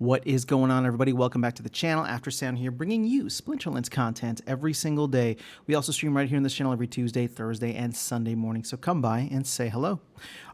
What is going on, everybody? Welcome back to the channel. After Sound here, bringing you Splinterlands content every single day. We also stream right here on this channel every Tuesday, Thursday, and Sunday morning, so come by and say hello.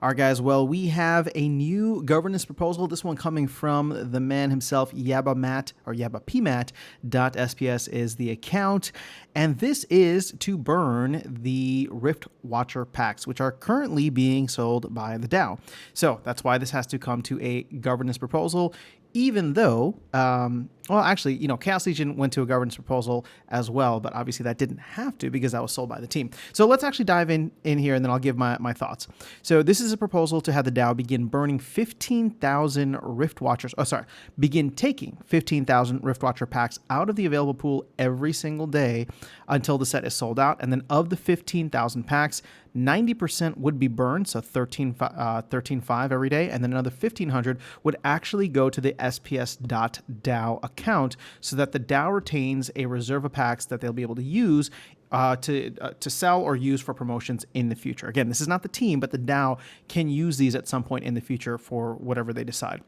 All right, guys, well, we have a new governance proposal. This one coming from the man himself, Yabamat, or YabaPmat.SPS is the account, and this is to burn the Riftwatcher packs, which are currently being sold by the DAO. So that's why this has to come to a governance proposal. Even though, well, actually, you know, Chaos Legion went to a governance proposal as well, but obviously that didn't have to because that was sold by the team. So let's actually dive in here, and then I'll give my thoughts. So this is a proposal to have the DAO begin burning 15,000 Riftwatchers, begin taking 15,000 Riftwatcher packs out of the available pool every single day until the set is sold out. And then of the 15,000 packs, 90% would be burned, so 13.5 every day, and then another 1,500 would actually go to the SPS.DAO account so that the DAO retains a reserve of packs that they'll be able to use to sell or use for promotions in the future. Again, this is not the team, but the DAO can use these at some point in the future for whatever they decide.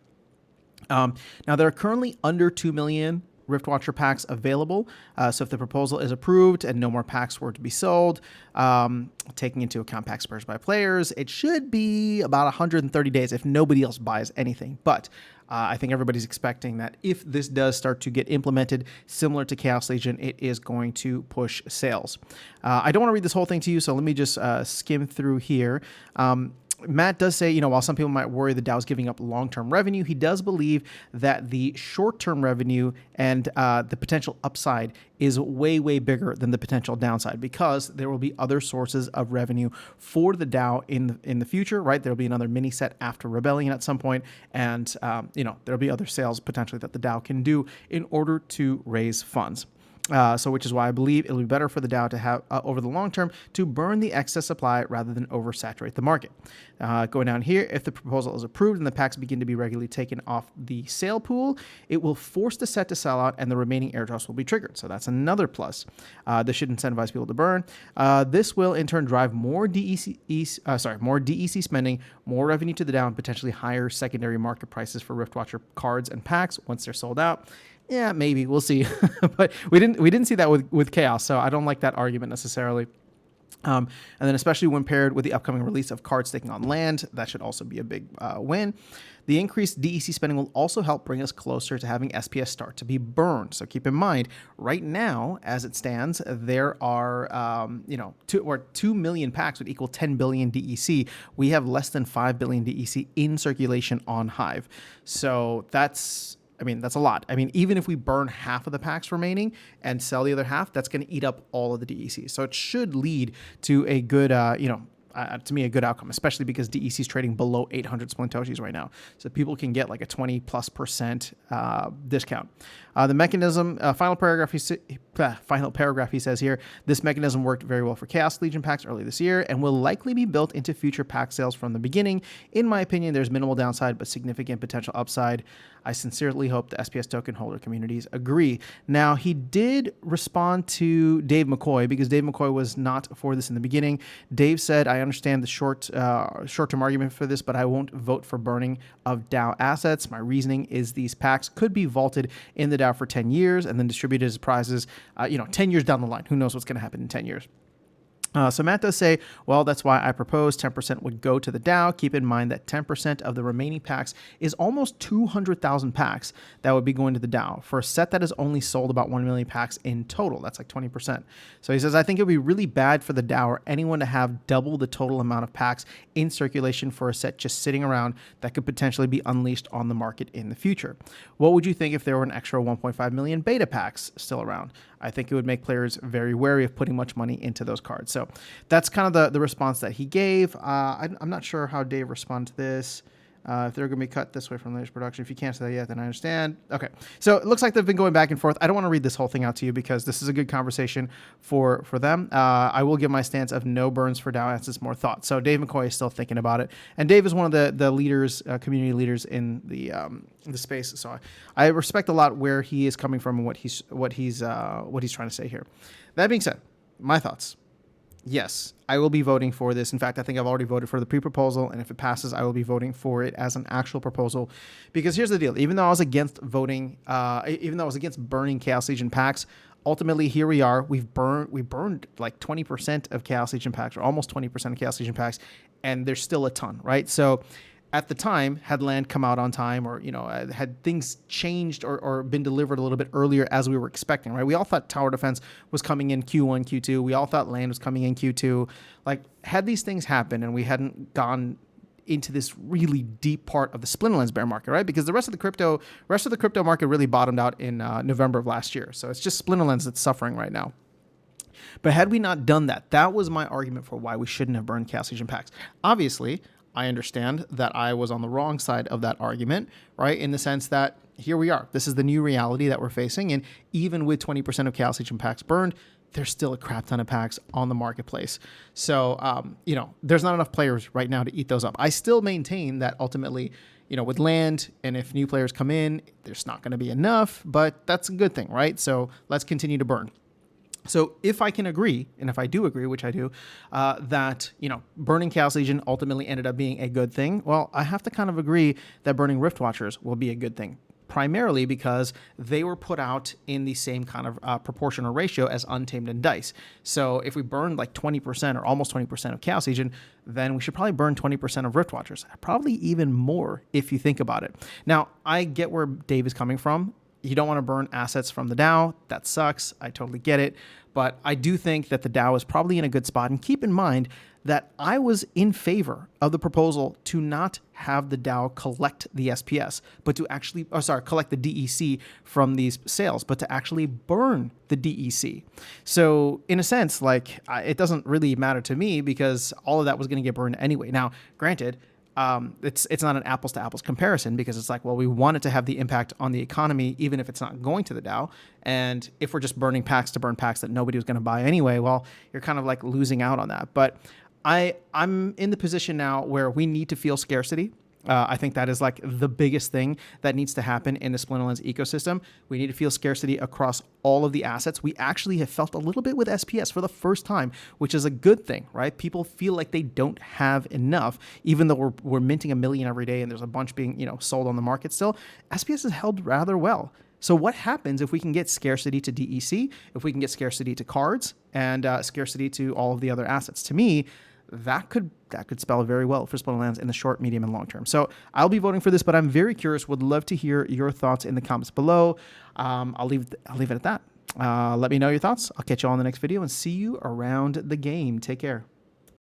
Now, there are currently under 2 million Riftwatcher packs available. So if the proposal is approved and no more packs were to be sold, taking into account packs purchased by players, it should be about 130 days if nobody else buys anything. But I think everybody's expecting that if this does start to get implemented, similar to Chaos Legion, it is going to push sales. I don't want to read this whole thing to you, so let me just skim through here. Matt does say, you know, while some people might worry the DAO is giving up long-term revenue, he does believe that the short-term revenue and the potential upside is way, way bigger than the potential downside because there will be other sources of revenue for the DAO in the future, right? There will be another mini set after Rebellion at some point, and, you know, there will be other sales potentially that the DAO can do in order to raise funds. So which is why I believe it'll be better for the DAO to have, over the long term, to burn the excess supply rather than oversaturate the market. Going down here, if the proposal is approved and the packs begin to be regularly taken off the sale pool, it will force the set to sell out and the remaining airdrops will be triggered. So that's another plus. This should incentivize people to burn. This will in turn drive more DEC spending, more revenue to the DAO, and potentially higher secondary market prices for Riftwatcher cards and packs once they're sold out. Yeah, maybe we'll see, but we didn't see that with Chaos, so I don't like that argument necessarily. And then especially when paired with the upcoming release of cards staking on land, that should also be a big win. The increased DEC spending will also help bring us closer to having SPS start to be burned. So keep in mind, right now, as it stands, there are, 2 million packs would equal 10 billion DEC. We have less than 5 billion DEC in circulation on Hive. So that's a lot. I mean, even if we burn half of the packs remaining and sell the other half, that's going to eat up all of the DEC. So it should lead to a good, to me, a good outcome, especially because DEC is trading below 800 Splintoshis right now. So people can get like a 20+% discount. The mechanism, final paragraph, he says here, this mechanism worked very well for Chaos Legion packs early this year and will likely be built into future pack sales from the beginning. In my opinion, there's minimal downside, but significant potential upside. I sincerely hope the SPS token holder communities agree. Now, he did respond to Dave McCoy because Dave McCoy was not for this in the beginning. Dave said, I understand the short-term argument for this, but I won't vote for burning of DAO assets. My reasoning is these packs could be vaulted in the DAO for 10 years and then distributed as prizes, 10 years down the line. Who knows what's going to happen in 10 years? So Matt does say, well, that's why I propose 10% would go to the DAO. Keep in mind that 10% of the remaining packs is almost 200,000 packs that would be going to the DAO for a set that has only sold about 1 million packs in total. That's like 20%. So he says, I think it would be really bad for the DAO or anyone to have double the total amount of packs in circulation for a set just sitting around that could potentially be unleashed on the market in the future. What would you think if there were an extra 1.5 million beta packs still around? I think it would make players very wary of putting much money into those cards. So that's kind of the response that he gave. I'm not sure how Dave responded to this. If they're going to be cut this way from latest production. If you can't say that yet, then I understand. Okay. So it looks like they've been going back and forth. I don't want to read this whole thing out to you because this is a good conversation for them. I will give my stance of no burns for DAO assets, more thought. So Dave McCoy is still thinking about it. And Dave is one of the leaders, community leaders in the space. So I respect a lot where he is coming from and what he's trying to say here. That being said, my thoughts. Yes, I will be voting for this. In fact, I think I've already voted for the pre-proposal, and if it passes, I will be voting for it as an actual proposal. Because here's the deal: even though I was against voting, even though I was against burning Chaos Legion packs, ultimately here we are. We burned like 20% of Chaos Legion packs, or almost 20% of Chaos Legion packs, and there's still a ton, right? So at the time, had land come out on time, or had things changed or been delivered a little bit earlier as we were expecting, right? We all thought tower defense was coming in Q1, Q2. We all thought land was coming in Q2. Like, had these things happened and we hadn't gone into this really deep part of the Splinterlands bear market, right? Because the rest of the crypto market really bottomed out in November of last year. So it's just Splinterlands that's suffering right now. But had we not done that, that was my argument for why we shouldn't have burned Chaos Legion packs. Obviously, I understand that I was on the wrong side of that argument, right? In the sense that here we are. This is the new reality that we're facing. And even with 20% of Chaos Legion packs burned, there's still a crap ton of packs on the marketplace. So, there's not enough players right now to eat those up. I still maintain that ultimately, with land and if new players come in, there's not going to be enough, but that's a good thing, right? So let's continue to burn. So if I can agree, and if I do agree, which I do, that, burning Chaos Legion ultimately ended up being a good thing, well, I have to kind of agree that burning Riftwatchers will be a good thing, primarily because they were put out in the same kind of proportion or ratio as Untamed and Dice. So if we burned like 20% or almost 20% of Chaos Legion, then we should probably burn 20% of Riftwatchers, probably even more if you think about it. Now, I get where Dave is coming from. You don't want to burn assets from the DAO. That sucks. I totally get it. But I do think that the DAO is probably in a good spot. And keep in mind that I was in favor of the proposal to not have the DAO collect the SPS, but to actually, collect the DEC from these sales, but to actually burn the DEC. So in a sense, it doesn't really matter to me because all of that was going to get burned anyway. Now, granted, it's not an apples to apples comparison because it's like, well, we want it to have the impact on the economy, even if it's not going to the DAO. And if we're just burning packs to burn packs that nobody was going to buy anyway, well, you're kind of like losing out on that. But I'm in the position now where we need to feel scarcity. I think that is like the biggest thing that needs to happen in the Splinterlands ecosystem. We need to feel scarcity across all of the assets. We actually have felt a little bit with SPS for the first time, which is a good thing, right? People feel like they don't have enough, even though we're minting 1 million every day and there's a bunch being, sold on the market still. SPS is held rather well. So what happens if we can get scarcity to DEC, if we can get scarcity to cards, and scarcity to all of the other assets? To me, that could spell very well for Splinterlands in the short, medium, and long term. So I'll be voting for this, but I'm very curious. Would love to hear your thoughts in the comments below. I'll leave it at that. Let me know your thoughts. I'll catch you all in the next video and see you around the game. Take care.